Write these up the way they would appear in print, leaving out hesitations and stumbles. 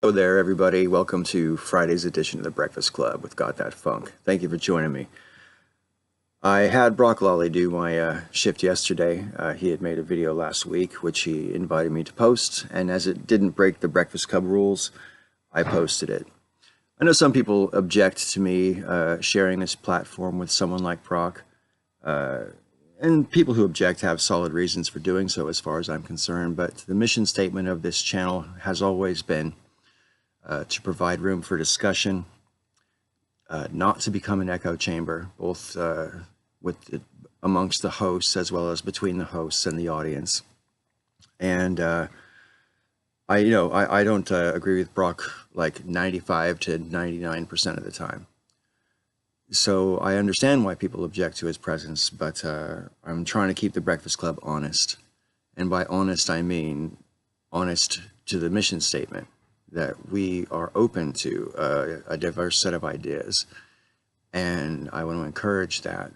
Hello there, everybody. Welcome to Friday's edition of The Breakfast Club with Got That Funk. Thank you for joining me. I had Brock Lawley do my shift yesterday. He had made a video last week, which he invited me to post, and as it didn't break the Breakfast Club rules, I posted it. I know some people object to me sharing this platform with someone like Brock, and people who object have solid reasons for doing so as far as I'm concerned, but the mission statement of this channel has always been to provide room for discussion, not to become an echo chamber, both amongst the hosts as well as between the hosts and the audience. And I don't agree with Brock like 95 to 99% of the time. So I understand why people object to his presence, but I'm trying to keep the Breakfast Club honest. And by honest, I mean honest to the mission statement, that we are open to a diverse set of ideas, and I want to encourage that.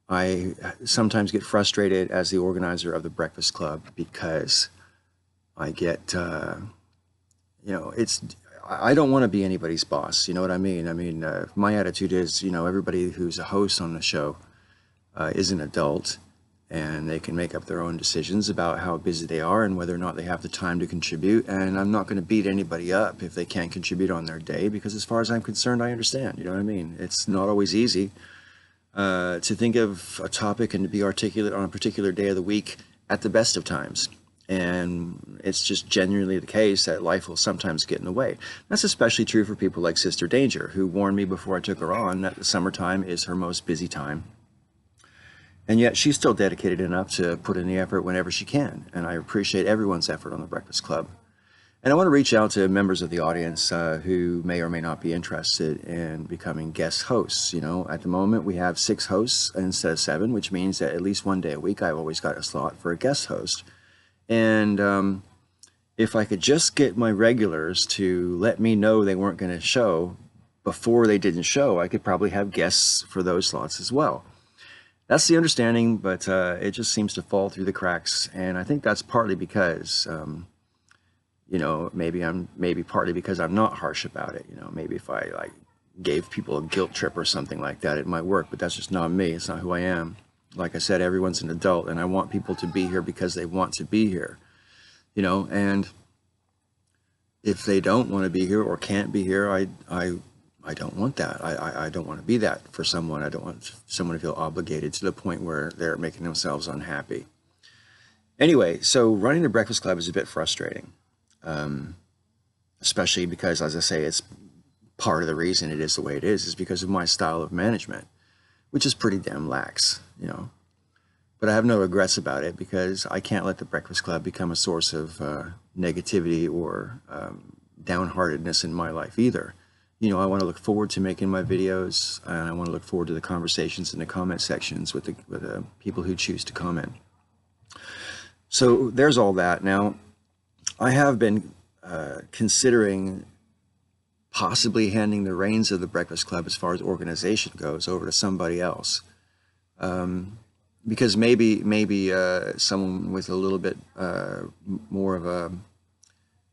I sometimes get frustrated as the organizer of the Breakfast Club because I get, I don't want to be anybody's boss, you know what I mean? I mean, my attitude is, everybody who's a host on the show is an adult, and they can make up their own decisions about how busy they are and whether or not they have the time to contribute. And I'm not going to beat anybody up if they can't contribute on their day, because as far as I'm concerned, I understand, you know what I mean? It's not always easy to think of a topic and to be articulate on a particular day of the week at the best of times. And it's just genuinely the case that life will sometimes get in the way. That's especially true for people like Sister Danger, who warned me before I took her on that the summertime is her most busy time. And yet she's still dedicated enough to put in the effort whenever she can. And I appreciate everyone's effort on the Breakfast Club. And I want to reach out to members of the audience who may or may not be interested in becoming guest hosts. At the moment we have 6 hosts instead of 7, which means that at least one day a week I've always got a slot for a guest host. And if I could just get my regulars to let me know they weren't going to show before they didn't show, I could probably have guests for those slots as well. That's the understanding, but it just seems to fall through the cracks, and I think that's partly because, maybe partly because I'm not harsh about it. Maybe if I gave people a guilt trip or something like that, it might work, but that's just not me. It's not who I am. Like I said, everyone's an adult, and I want people to be here because they want to be here. And if they don't want to be here or can't be here, I don't want that. I don't want to be that for someone. I don't want someone to feel obligated to the point where they're making themselves unhappy. Anyway, so running the Breakfast Club is a bit frustrating, especially because, as I say, it's part of the reason it is the way it is because of my style of management, which is pretty damn lax, But I have no regrets about it because I can't let the Breakfast Club become a source of negativity or downheartedness in my life either. I want to look forward to making my videos, and I want to look forward to the conversations in the comment sections with the people who choose to comment. So there's all that. Now, I have been considering possibly handing the reins of the Breakfast Club as far as organization goes over to somebody else. Because maybe someone with a little bit more of a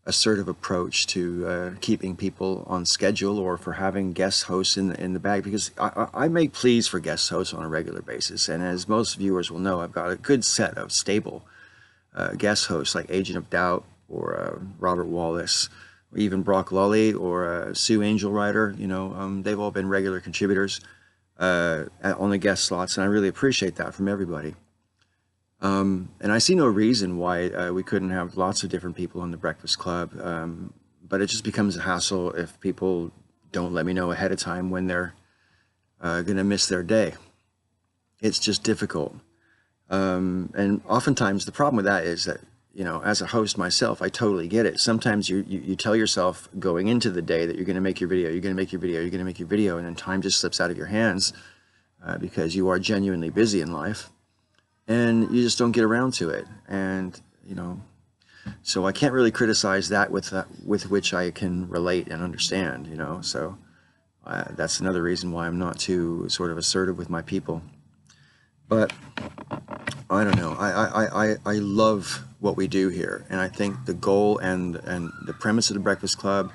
assertive approach to keeping people on schedule, or for having guest hosts in the bag, because I make pleas for guest hosts on a regular basis, and as most viewers will know, I've got a good set of stable guest hosts like Agent of Doubt or Robert Wallace, or even Brock Lawley or Sue Angel Rider. They've all been regular contributors on the guest slots, and I really appreciate that from everybody. And I see no reason why we couldn't have lots of different people on the Breakfast Club, but it just becomes a hassle if people don't let me know ahead of time when they're going to miss their day. It's just difficult. And oftentimes the problem with that is that, as a host myself, I totally get it. Sometimes you tell yourself going into the day that you're going to make your video, you're going to make your video, you're going to make your video, and then time just slips out of your hands because you are genuinely busy in life. And you just don't get around to it. And, so I can't really criticize that with which I can relate and understand, so that's another reason why I'm not too sort of assertive with my people. But I don't know. I love what we do here. And I think the goal and the premise of the Breakfast Club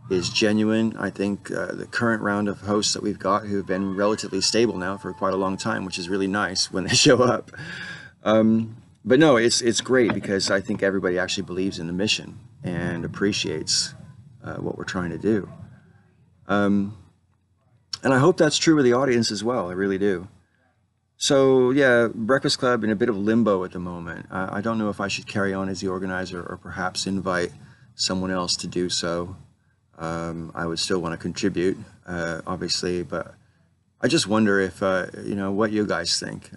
is genuine. I think the current round of hosts that we've got, who've been relatively stable now for quite a long time, which is really nice when they show up. But no, it's great because I think everybody actually believes in the mission and appreciates what we're trying to do. And I hope that's true with the audience as well. I really do. So yeah, Breakfast Club in a bit of limbo at the moment. I don't know if I should carry on as the organizer or perhaps invite someone else to do so. I would still want to contribute, obviously, but I just wonder if, what you guys think.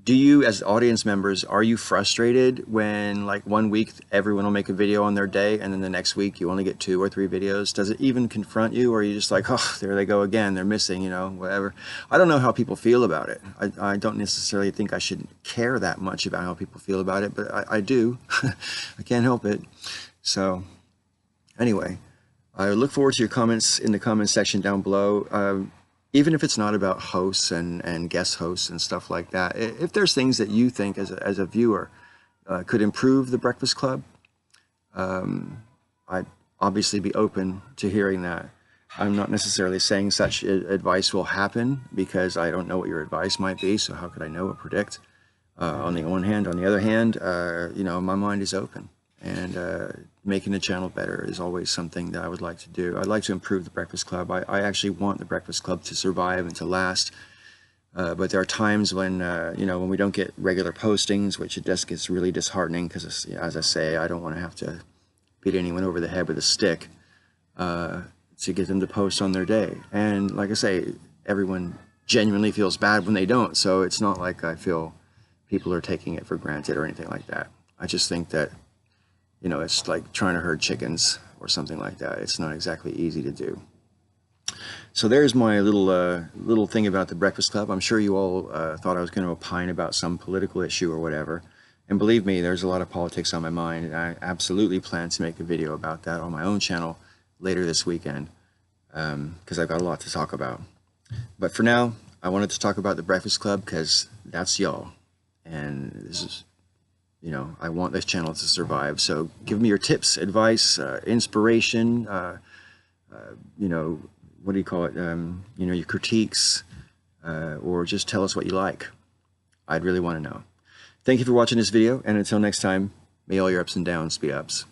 Do you, as audience members, are you frustrated when, like, one week everyone will make a video on their day and then the next week you only get 2 or 3 videos? Does it even confront you, or are you just like, oh, there they go again, they're missing, whatever? I don't know how people feel about it. I don't necessarily think I should care that much about how people feel about it, but I do. I can't help it. So anyway, I look forward to your comments in the comments section down below. Even if it's not about hosts and guest hosts and stuff like that, if there's things that you think as a viewer could improve the Breakfast Club, I'd obviously be open to hearing that. I'm not necessarily saying such advice will happen because I don't know what your advice might be, so how could I know or predict? On the one hand, on the other hand, my mind is open, and making the channel better is always something that I would like to do. I'd like to improve the Breakfast Club. I actually want the Breakfast Club to survive and to last. But there are times when, when we don't get regular postings, which it just gets really disheartening because, as I say, I don't want to have to beat anyone over the head with a stick to get them to post on their day. And like I say, everyone genuinely feels bad when they don't. So it's not like I feel people are taking it for granted or anything like that. I just think that it's like trying to herd chickens or something like that. It's not exactly easy to do. So there's my little thing about the Breakfast Club. I'm sure you all thought I was going to opine about some political issue or whatever. And believe me, there's a lot of politics on my mind, and I absolutely plan to make a video about that on my own channel later this weekend, because I've got a lot to talk about. But for now, I wanted to talk about the Breakfast Club because that's y'all. And this is... I want this channel to survive. So give me your tips, advice, inspiration, what do you call it? Your critiques, or just tell us what you like. I'd really want to know. Thank you for watching this video, and until next time, may all your ups and downs be ups.